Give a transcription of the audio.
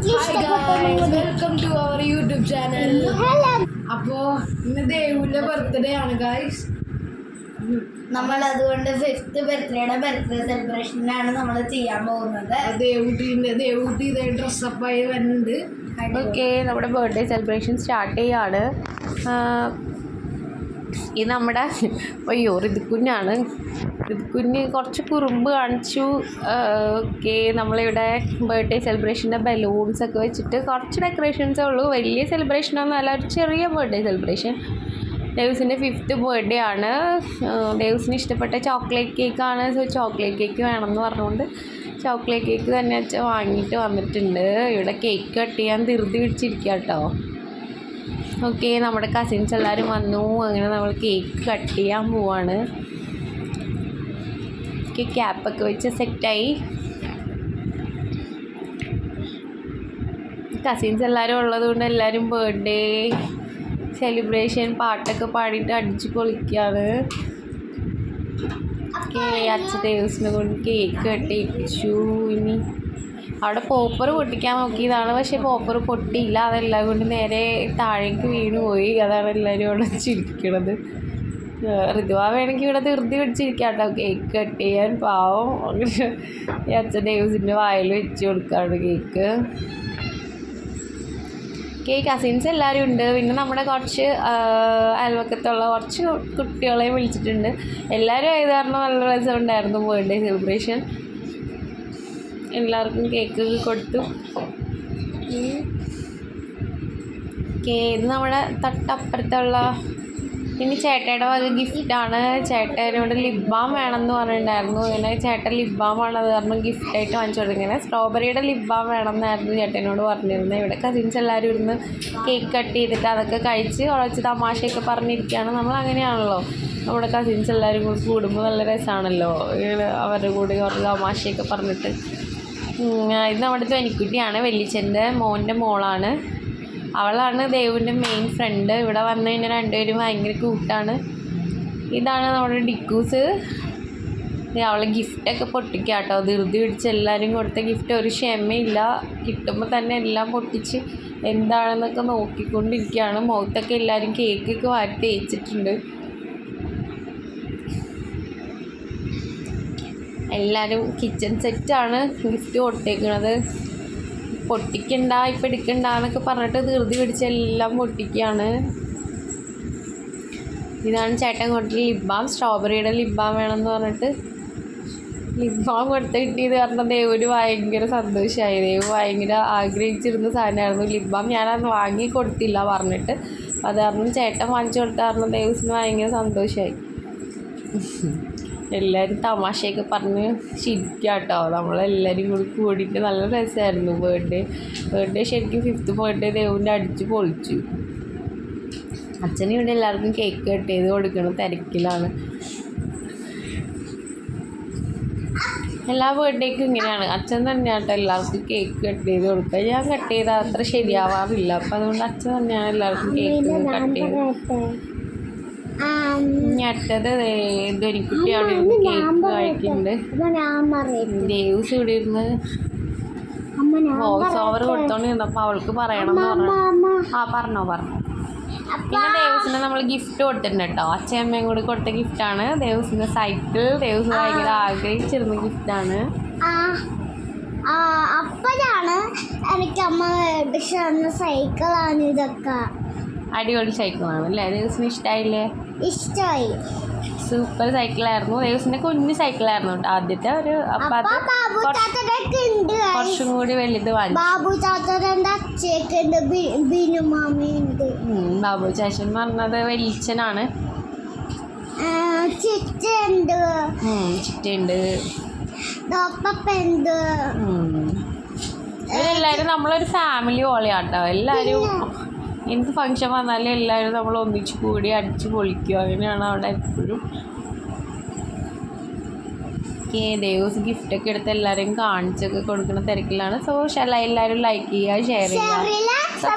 Welcome to our YouTube channel. അപ്പോൾ ഇന്ന് ദേവുവിൻ്റെ birthday ആണ് ഗൈസ്. നമ്മൾ അതുകൊണ്ട് 5th ബർത്ത്ഡേ സെലിബ്രേഷനാണ് നമ്മൾ ചെയ്യാൻ പോകുന്നത്. ദേവുട്ടി ഇതേ ഡ്രസ്സപ്പായി വരുന്നുണ്ട്. ഓക്കെ, നമ്മുടെ ബർത്ത്ഡേ സെലിബ്രേഷൻ സ്റ്റാർട്ട് ചെയ്യാണ്. ഇത് നമ്മുടെ ഋതുക്കുഞ്ഞാണ്. ഋതുക്കുഞ്ഞ് കുറച്ച് കുറുമ്പ് കാണിച്ചു. ഓക്കെ, നമ്മളിവിടെ ബർത്ത്ഡേ സെലിബ്രേഷൻ്റെ ബലൂൺസൊക്കെ വെച്ചിട്ട് കുറച്ച് ഡെക്കറേഷൻസേ ഉള്ളൂ. വലിയ സെലിബ്രേഷനൊന്നും അല്ല, ഒരു ചെറിയ ബർത്ത്ഡേ സെലിബ്രേഷൻ. ഡേവ്സിൻ്റെ 5th ബർത്ത്ഡേ ആണ്. ഡേവ്സിന് ഇഷ്ടപ്പെട്ട ചോക്ലേറ്റ് കേക്കാണ്. സോ ചോക്ലേറ്റ് കേക്ക് വേണമെന്ന് പറഞ്ഞുകൊണ്ട് ചോക്ലേറ്റ് കേക്ക് തന്നെ അച്ഛൻ വാങ്ങിയിട്ട് വന്നിട്ടുണ്ട്. ഇവിടെ കേക്ക് കട്ട് ചെയ്യാൻ ധൃതി പിടിച്ചിരിക്കുക കേട്ടോ. ഓക്കെ, നമ്മുടെ കസിൻസ് എല്ലാവരും വന്നു. അങ്ങനെ നമ്മൾ കേക്ക് കട്ട് ചെയ്യാൻ പോവാണ്. ക്യാപ്പൊക്കെ വെച്ച് സെറ്റായി. കസിൻസ് എല്ലാവരും ഉള്ളത് കൊണ്ട് എല്ലാവരും ബർത്ത്ഡേ സെലിബ്രേഷൻ പാട്ടൊക്കെ പാടിയിട്ട് അടിച്ച് പൊളിക്കുകയാണ്. അച്ഛൻ ദേവസിനെ കൊണ്ട് കേക്ക് കട്ട് ചെയ്യിപ്പിച്ചു. ഇനി അവിടെ പോപ്പർ പൊട്ടിക്കാൻ നോക്കിയതാണ്, പക്ഷേ പോപ്പർ പൊട്ടിയില്ല. അതെല്ലാം കൊണ്ട് നേരെ താഴേക്ക് വീണ് പോയി. അതാണ് എല്ലാവരും അവിടെ ചിരിക്കണത്. ഋതുവാ വേണമെങ്കിൽ ഇവിടെ ധൃതി പിടിച്ചിരിക്കാം കേട്ടോ കേക്ക് കട്ട് ചെയ്യാൻ. പാവം അച്ഛൻ ദേവസിൻ്റെ വായിൽ വെച്ച് കൊടുക്കുകയാണ് കേക്ക്. കസിൻസ് എല്ലാവരും ഉണ്ട്. പിന്നെ നമ്മുടെ കുറച്ച് അയൽവക്കത്തുള്ള കുറച്ച് കുട്ടികളെയും വിളിച്ചിട്ടുണ്ട്. എല്ലാവരും ആയത് കാരണം നല്ല രസമുണ്ടായിരുന്നു ബർത്ത്ഡേ സെലിബ്രേഷൻ. എല്ലാവർക്കും കേക്ക് കൊടുത്തു. ഇത് നമ്മുടെ തൊട്ടപ്പുറത്തുള്ള ഇനി ചേട്ടയുടെ വക ഗിഫ്റ്റാണ്. ചേട്ടനോട് ലിപ് ബാം വേണമെന്ന് പറഞ്ഞിട്ടുണ്ടായിരുന്നു. ഇങ്ങനെ ചേട്ടൻ ലിപ് ബാമാണ് അത് കാരണം ഗിഫ്റ്റായിട്ട് വാങ്ങിച്ചു കൊടുക്കും. ഇങ്ങനെ സ്ട്രോബെറിയുടെ ലിപ് ബാം വേണമെന്നായിരുന്നു ചേട്ടനോട് പറഞ്ഞിരുന്നത്. ഇവിടെ കസിൻസ് എല്ലാവരും ഇരുന്ന് കേക്ക് കട്ട് ചെയ്തിട്ട് അതൊക്കെ കഴിച്ച് കുറച്ച് തമാശയൊക്കെ പറഞ്ഞിരിക്കുകയാണ്. നമ്മൾ അങ്ങനെയാണല്ലോ, നമ്മുടെ കസിൻസ് എല്ലാവരും കൂടി കൂടുമ്പോൾ നല്ല രസമാണല്ലോ. അവരുടെ കൂടെ കുറച്ച് തമാശയൊക്കെ പറഞ്ഞിട്ട്. ഇത് നമ്മുടെ ധ്വനിക്കുട്ടിയാണ്, വലിയച്ഛൻ്റെ മോൻ്റെ മോളാണ്. അവളാണ് ദേവുവിൻ്റെ മെയിൻ ഫ്രണ്ട്. ഇവിടെ വന്നു കഴിഞ്ഞാൽ രണ്ടുപേരും ഭയങ്കര കൂട്ടാണ്. ഇതാണ് നമ്മുടെ ഡിക്കൂസ്. അവളെ ഗിഫ്റ്റൊക്കെ പൊട്ടിക്കുക കേട്ടോ. ധൃതി പിടിച്ച് എല്ലാവരും കൊടുത്ത ഗിഫ്റ്റ് ഒരു ക്ഷമയില്ല. കിട്ടുമ്പോൾ തന്നെ എല്ലാം പൊട്ടിച്ച് എന്താണെന്നൊക്കെ നോക്കിക്കൊണ്ടിരിക്കുകയാണ്. മുഖത്തൊക്കെ എല്ലാവരും കേക്കൊക്കെ വാരി തേച്ചിട്ടുണ്ട്. എല്ലാവരും കിച്ചൺ സെറ്റാണ് ഗിഫ്റ്റ് കൊടുത്തേക്കുന്നത്. പൊട്ടിക്കണ്ട, ഇപ്പം എടുക്കണ്ട എന്നൊക്കെ പറഞ്ഞിട്ട് ധൃതി പിടിച്ച് എല്ലാം പൊട്ടിക്കുകയാണ്. ഇതാണ് ചേട്ടൻ കൊടുത്ത ലിപ് ബാം. സ്ട്രോബെറിയുടെ ലിപ് ബാം വേണമെന്ന് പറഞ്ഞിട്ട് ലിപ് ബാം കൊടുത്ത് കിട്ടിയത് കാരണം ദേവുന് ഭയങ്കര സന്തോഷമായി. ദേവ് ഭയങ്കര ആഗ്രഹിച്ചിരുന്ന സാധനമായിരുന്നു ലിപ് ബാം. ഞാനത് വാങ്ങി കൊടുത്തില്ല പറഞ്ഞിട്ട്. അത് കാരണം ചേട്ടൻ വാങ്ങിച്ചു കൊടുത്ത കാരണം ദേവസിന് ഭയങ്കര സന്തോഷമായി. എല്ലാവരും തമാശയൊക്കെ പറഞ്ഞ് ചിരിക്കുക കേട്ടോ. നമ്മളെല്ലാവരും കൂടി കൂടിയിട്ട് നല്ല രസമായിരുന്നു ബർത്ത്ഡേ ശരിക്കും 5th ബർത്ത്ഡേ ദേവുവിൻ്റെ അടിച്ച് പൊളിച്ചു. അച്ഛനും ഇവിടെ എല്ലാവർക്കും കേക്ക് കട്ട് ചെയ്ത് കൊടുക്കണം തിരക്കിലാണ്. എല്ലാ ബർത്ത്ഡേക്കും ഇങ്ങനെയാണ്, അച്ഛൻ തന്നെയാണ് കേട്ടോ എല്ലാവർക്കും കേക്ക് കട്ട് ചെയ്ത് കൊടുക്കുക. ഞാൻ കട്ട് ചെയ്താൽ അത്ര ശരിയാവാറില്ല. അപ്പം അതുകൊണ്ട് അച്ഛൻ തന്നെയാണ് എല്ലാവർക്കും കേക്ക് കട്ട് ചെയ്ത്. അടുത്തത് ധ്വനിക്കുട്ടി അവിടെ ഇരുന്ന് കേക്ക് കഴിക്കുന്നുണ്ട്. ദേവ്സ് ഇവിടെ ഇരുന്ന് വോയിസ് ഓവർ കൊടുത്തോണ്ടിരുന്നപ്പോൾ അവൾക്ക് പറയണം എന്ന് പറഞ്ഞു. പറഞ്ഞോ. പിന്നെ ദേവസിന് നമ്മൾ ഗിഫ്റ്റ് കൊടുത്തിട്ടുണ്ട് കേട്ടോ. അച്ഛനും അമ്മയും കൂടി കൊടുത്ത ഗിഫ്റ്റാണ്. ദേവസിൻ്റെ സൈക്കിൾ. ദേവസ് ഭയങ്കര ആഗ്രഹിച്ചിരുന്ന ഗിഫ്റ്റാണ്. അപ്പോഴാണ് എനിക്ക് അമ്മ മേടിച്ച സൈക്കിളാണ് ഇതൊക്കെ. അടിപൊളി സൈക്കിളാണ് അല്ലേ? ദേവസിന് ഇഷ്ടമായില്ലേ? ഇഷ്ടമായി. സൂപ്പർ സൈക്കിളായിരുന്നു. ദേവസിൻ്റെ കുഞ്ഞു സൈക്കിളായിരുന്നു കേട്ടോ ആദ്യത്തെ. ഒരു അപ്പം അത് കുറച്ചും കൂടി വലുത് വാങ്ങിച്ചു. ബാബു ചാച്ചൻ എന്ന് പറഞ്ഞത് വലിയച്ഛനാണ്. ചിറ്റുണ്ട്. ഇവരെല്ലാവരും നമ്മളൊരു ഫാമിലി പോലെയാട്ടോ. എല്ലാവരും എന്ത് ഫംഗ്ഷൻ വന്നാലും എല്ലാവരും നമ്മൾ ഒന്നിച്ച് കൂടി അടിച്ച് പൊളിക്കുക. അങ്ങനെയാണ് അവിടെ എപ്പോഴും. ദേവസ് ഗിഫ്റ്റൊക്കെ എടുത്ത് എല്ലാവരെയും കാണിച്ചൊക്കെ കൊടുക്കുന്ന തിരക്കിലാണ്. സോ എല്ലാവരും ലൈക്ക് ചെയ്യുക, ഷെയർ ചെയ്യുക.